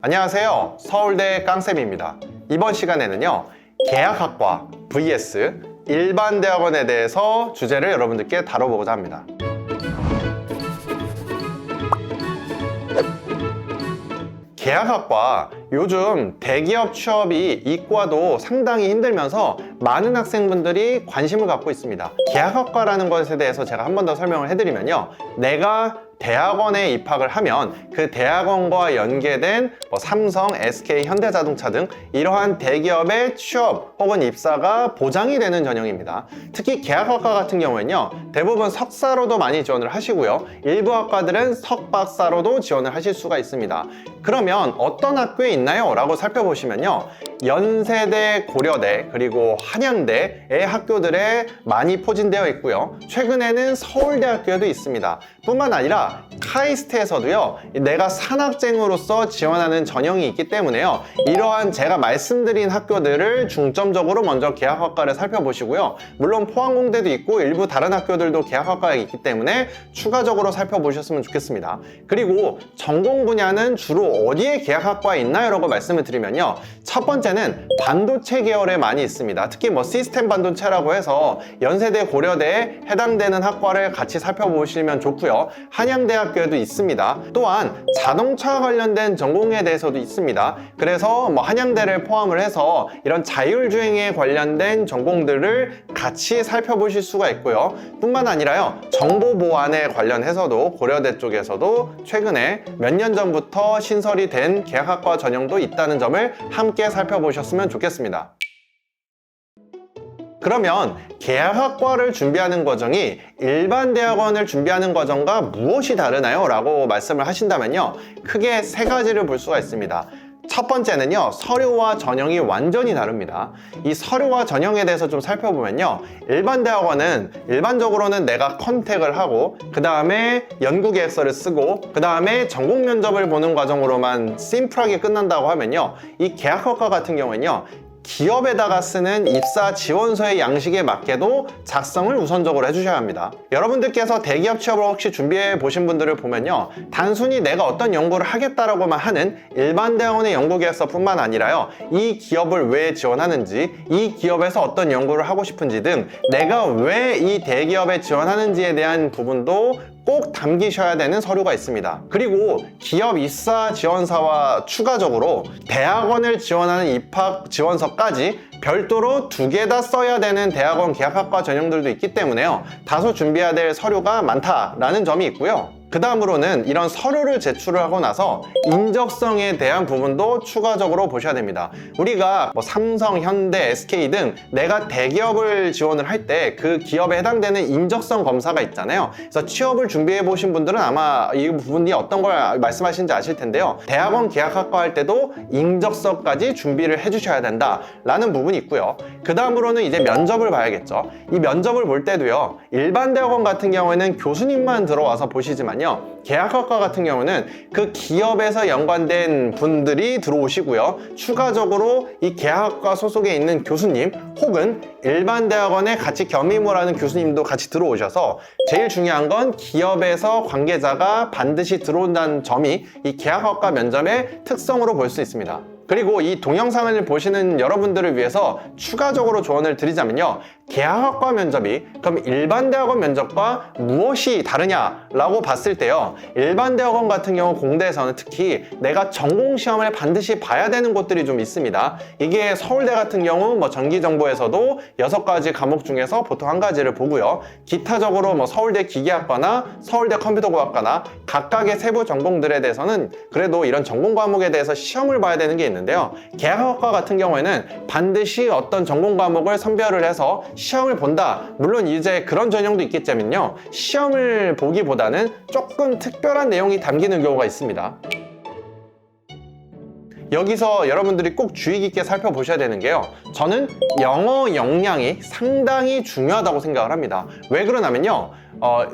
안녕하세요. 서울대 깡쌤입니다. 이번 시간에는요, 계약학과 vs 일반 대학원에 대해서 주제를 여러분들께 다뤄보고자 합니다. 계약학과, 요즘 대기업 취업이 이과도 상당히 힘들면서 많은 학생분들이 관심을 갖고 있습니다. 계약학과라는 것에 대해서 제가 한 번 더 설명을 해드리면요, 내가 대학원에 입학을 하면 그 대학원과 연계된 삼성, SK, 현대자동차 등 이러한 대기업의 취업 혹은 입사가 보장이 되는 전형입니다. 특히 계약학과 같은 경우에는요, 대부분 석사로도 많이 지원을 하시고요, 일부 학과들은 석박사로도 지원을 하실 수가 있습니다. 그러면 어떤 학교에 있나요? 라고 살펴보시면요, 연세대, 고려대, 그리고 한양대의 학교들에 많이 포진되어 있고요, 최근에는 서울대학교에도 있습니다. 뿐만 아니라 카이스트에서도요, 내가 산학생으로서 지원하는 전형이 있기 때문에요, 이러한 제가 말씀드린 학교들을 중점적으로 먼저 계약학과를 살펴보시고요, 물론 포항공대도 있고 일부 다른 학교들도 계약학과가 있기 때문에 추가적으로 살펴보셨으면 좋겠습니다. 그리고 전공 분야는 주로 어디에 계약학과에 있나요? 라고 말씀을 드리면요, 첫 번째는 반도체 계열에 많이 있습니다. 특히 시스템 반도체라고 해서 연세대, 고려대에 해당되는 학과를 같이 살펴보시면 좋고요, 한양대학교에도 있습니다. 또한 자동차 관련된 전공에 대해서도 있습니다. 그래서 한양대를 포함을 해서 이런 자율주행에 관련된 전공들을 같이 살펴보실 수가 있고요, 뿐만 아니라요, 정보보안에 관련해서도 고려대 쪽에서도 최근에 몇 년 전부터 신설이 된 계약학과 전형도 있다는 점을 함께 살펴보셨으면 좋겠습니다. 그러면 계약학과를 준비하는 과정이 일반 대학원을 준비하는 과정과 무엇이 다르나요? 라고 말씀을 하신다면요, 크게 세 가지를 볼 수가 있습니다. 첫 번째는요, 서류와 전형이 완전히 다릅니다. 이 서류와 전형에 대해서 좀 살펴보면요, 일반 대학원은 일반적으로는 내가 컨택을 하고 그 다음에 연구계획서를 쓰고 그 다음에 전공 면접을 보는 과정으로만 심플하게 끝난다고 하면요, 이 계약학과 같은 경우는요, 기업에다가 쓰는 입사 지원서의 양식에 맞게도 작성을 우선적으로 해주셔야 합니다. 여러분들께서 대기업 취업을 혹시 준비해 보신 분들을 보면요, 단순히 내가 어떤 연구를 하겠다라고만 하는 일반 대학원의 연구계획서 뿐만 아니라요, 이 기업을 왜 지원하는지, 이 기업에서 어떤 연구를 하고 싶은지 등 내가 왜 이 대기업에 지원하는지에 대한 부분도 꼭 담기셔야 되는 서류가 있습니다. 그리고 기업 입사 지원서와 추가적으로 대학원을 지원하는 입학 지원서까지 별도로 2개 다 써야 되는 대학원 계약학과 전형들도 있기 때문에요, 다소 준비해야 될 서류가 많다라는 점이 있고요. 그 다음으로는 이런 서류를 제출을 하고 나서 인적성에 대한 부분도 추가적으로 보셔야 됩니다. 우리가 삼성, 현대, SK 등 내가 대기업을 지원을 할 때 그 기업에 해당되는 인적성 검사가 있잖아요. 그래서 취업을 준비해 보신 분들은 아마 이 부분이 어떤 걸 말씀하시는지 아실 텐데요, 대학원 계약학과 할 때도 인적성까지 준비를 해 주셔야 된다라는 부분이 있고요. 그 다음으로는 이제 면접을 봐야겠죠. 이 면접을 볼 때도요, 일반 대학원 같은 경우에는 교수님만 들어와서 보시지만 계약학과 같은 경우는 그 기업에서 연관된 분들이 들어오시고요, 추가적으로 이 계약학과 소속에 있는 교수님 혹은 일반 대학원에 같이 겸임을 하는 교수님도 같이 들어오셔서 제일 중요한 건 기업에서 관계자가 반드시 들어온다는 점이 이 계약학과 면접의 특성으로 볼 수 있습니다. 그리고 이 동영상을 보시는 여러분들을 위해서 추가적으로 조언을 드리자면요, 계약학과 면접이 그럼 일반 대학원 면접과 무엇이 다르냐라고 봤을 때요, 일반 대학원 같은 경우 공대에서는 특히 내가 전공 시험을 반드시 봐야 되는 곳들이 좀 있습니다. 이게 서울대 같은 경우 전기정보에서도 6가지 과목 중에서 보통 1가지를 보고요, 기타적으로 서울대 기계학과나 서울대 컴퓨터공학과나 각각의 세부 전공들에 대해서는 그래도 이런 전공 과목에 대해서 시험을 봐야 되는 게 있는데요, 계약학과 같은 경우에는 반드시 어떤 전공 과목을 선별을 해서 시험을 본다. 물론 이제 그런 전형도 있겠지만요, 시험을 보기보다는 조금 특별한 내용이 담기는 경우가 있습니다. 여기서 여러분들이 꼭 주의 깊게 살펴보셔야 되는 게요, 저는 영어 역량이 상당히 중요하다고 생각을 합니다. 왜 그러냐면요,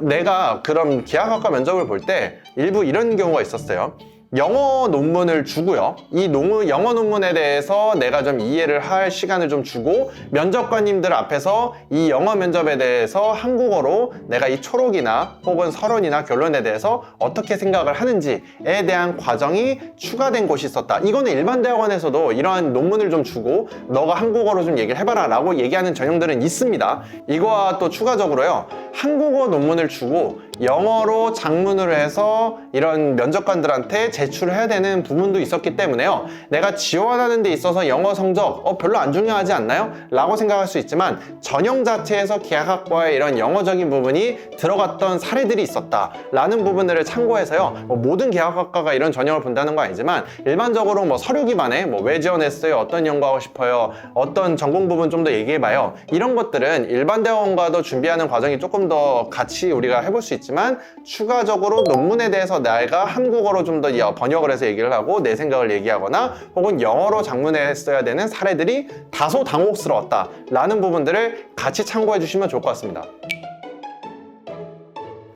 내가 그럼 계약학과 면접을 볼 때 일부 이런 경우가 있었어요. 영어 논문을 주고요. 이 영어 논문에 대해서 내가 좀 이해를 할 시간을 좀 주고 면접관님들 앞에서 이 영어 면접에 대해서 한국어로 내가 이 초록이나 혹은 서론이나 결론에 대해서 어떻게 생각을 하는지에 대한 과정이 추가된 곳이 있었다. 이거는 일반 대학원에서도 이러한 논문을 좀 주고 너가 한국어로 좀 얘기를 해봐라 라고 얘기하는 전형들은 있습니다. 이거와 또 추가적으로요. 한국어 논문을 주고 영어로 장문으로 해서 이런 면접관들한테 제출을 해야 되는 부분도 있었기 때문에요. 내가 지원하는 데 있어서 영어 성적 별로 안 중요하지 않나요? 라고 생각할 수 있지만 전형 자체에서 계약학과에 이런 영어적인 부분이 들어갔던 사례들이 있었다 라는 부분들을 참고해서요. 모든 계약학과가 이런 전형을 본다는 건 아니지만 일반적으로 서류 기반에 왜 지원했어요? 어떤 연구하고 싶어요? 어떤 전공 부분 좀 더 얘기해봐요. 이런 것들은 일반 대학원과도 준비하는 과정이 조금 더 같이 우리가 해볼 수 있지만 추가적으로 논문에 대해서 내가 한국어로 좀 더 번역을 해서 얘기를 하고 내 생각을 얘기하거나 혹은 영어로 장문에 써야 되는 사례들이 다소 당혹스러웠다 라는 부분들을 같이 참고해 주시면 좋을 것 같습니다.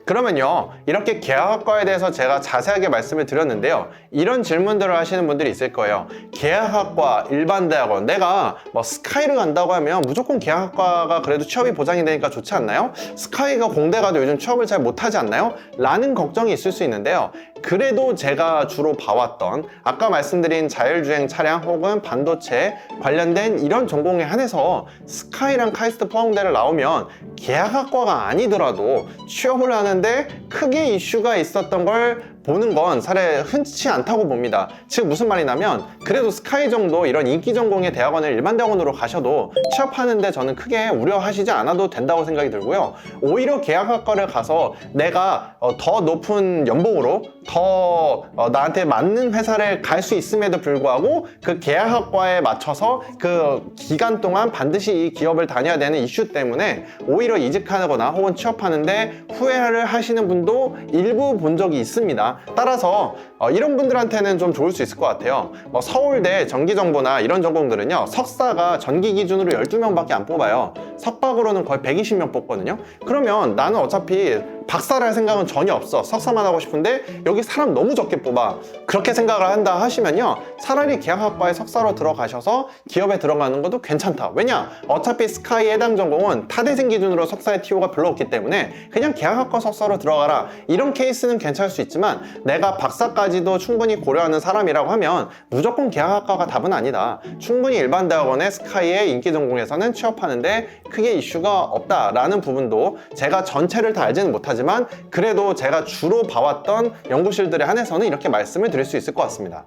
그러면요, 이렇게 계약학과에 대해서 제가 자세하게 말씀을 드렸는데요. 이런 질문들을 하시는 분들이 있을 거예요. 계약학과, 일반대학원, 내가 스카이를 간다고 하면 무조건 계약학과가 그래도 취업이 보장이 되니까 좋지 않나요? 스카이가 공대 가도 요즘 취업을 잘 못하지 않나요? 라는 걱정이 있을 수 있는데요. 그래도 제가 주로 봐왔던 아까 말씀드린 자율주행 차량 혹은 반도체 관련된 이런 전공에 한해서 스카이랑 카이스트 포항대를 나오면 계약학과가 아니더라도 취업을 하는데 크게 이슈가 있었던 걸 보는 건 사례 흔치 않다고 봅니다. 즉 무슨 말이냐면 그래도 스카이 정도 이런 인기 전공의 대학원을 일반 대학원으로 가셔도 취업하는데 저는 크게 우려하시지 않아도 된다고 생각이 들고요. 오히려 계약학과를 가서 내가 더 높은 연봉으로 더 나한테 맞는 회사를 갈 수 있음에도 불구하고 그 계약학과에 맞춰서 그 기간 동안 반드시 이 기업을 다녀야 되는 이슈 때문에 오히려 이직하거나 혹은 취업하는데 후회를 하시는 분도 일부 본 적이 있습니다. 따라서 이런 분들한테는 좀 좋을 수 있을 것 같아요. 서울대 전기정보나 이런 전공들은요, 석사가 전기 기준으로 12명밖에 안 뽑아요. 석박으로는 거의 120명 뽑거든요. 그러면 나는 어차피 박사를 할 생각은 전혀 없어. 석사만 하고 싶은데 여기 사람 너무 적게 뽑아. 그렇게 생각을 한다 하시면요, 차라리 계약학과에 석사로 들어가셔서 기업에 들어가는 것도 괜찮다. 왜냐? 어차피 스카이 해당 전공은 타대생 기준으로 석사의 TO가 별로 없기 때문에 그냥 계약학과 석사로 들어가라. 이런 케이스는 괜찮을 수 있지만 내가 박사까지도 충분히 고려하는 사람이라고 하면 무조건 계약학과가 답은 아니다. 충분히 일반 대학원의 스카이의 인기 전공에서는 취업하는데 크게 이슈가 없다라는 부분도 제가 전체를 다 알지는 못하지만 그래도 제가 주로 봐왔던 연구실들에 한해서는 이렇게 말씀을 드릴 수 있을 것 같습니다.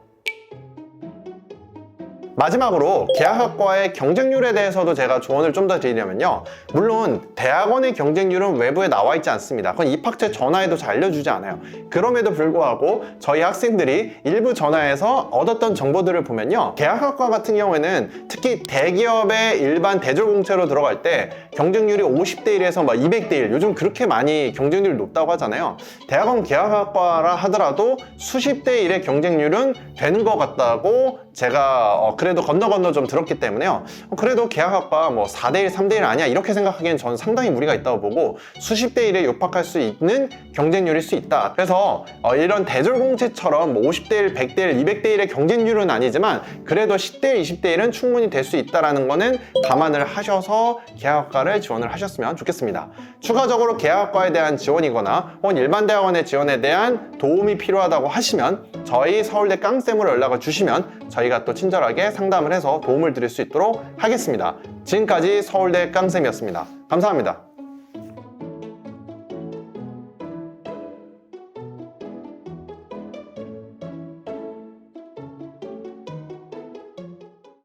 마지막으로 계약학과의 경쟁률에 대해서도 제가 조언을 좀 더 드리려면요, 물론 대학원의 경쟁률은 외부에 나와 있지 않습니다. 그건 입학처에 전화해도 잘 알려주지 않아요. 그럼에도 불구하고 저희 학생들이 일부 전화해서 얻었던 정보들을 보면요, 계약학과 같은 경우에는 특히 대기업의 일반 대졸공채로 들어갈 때 경쟁률이 50대 1에서 200대 1, 요즘 그렇게 많이 경쟁률이 높다고 하잖아요. 대학원 계약학과라 하더라도 수십 대 1의 경쟁률은 되는 것 같다고 제가 그래도 건너 좀 들었기 때문에요. 그래도 계약학과 4대1, 3대1 아니야 이렇게 생각하기엔 저는 상당히 무리가 있다고 보고 수십 대 1에 육박할 수 있는 경쟁률일 수 있다. 그래서 이런 대졸공채처럼 50대1, 100대1, 200대1의 경쟁률은 아니지만 그래도 10대1, 20대1은 충분히 될 수 있다는 거는 감안을 하셔서 계약학과를 지원을 하셨으면 좋겠습니다. 추가적으로 계약학과에 대한 지원이거나 혹은 일반 대학원의 지원에 대한 도움이 필요하다고 하시면 저희 서울대 깡쌤으로 연락을 주시면 저희가 또 친절하게 상담을 해서 도움을 드릴 수 있도록 하겠습니다. 지금까지 서울대 깡쌤이었습니다. 감사합니다.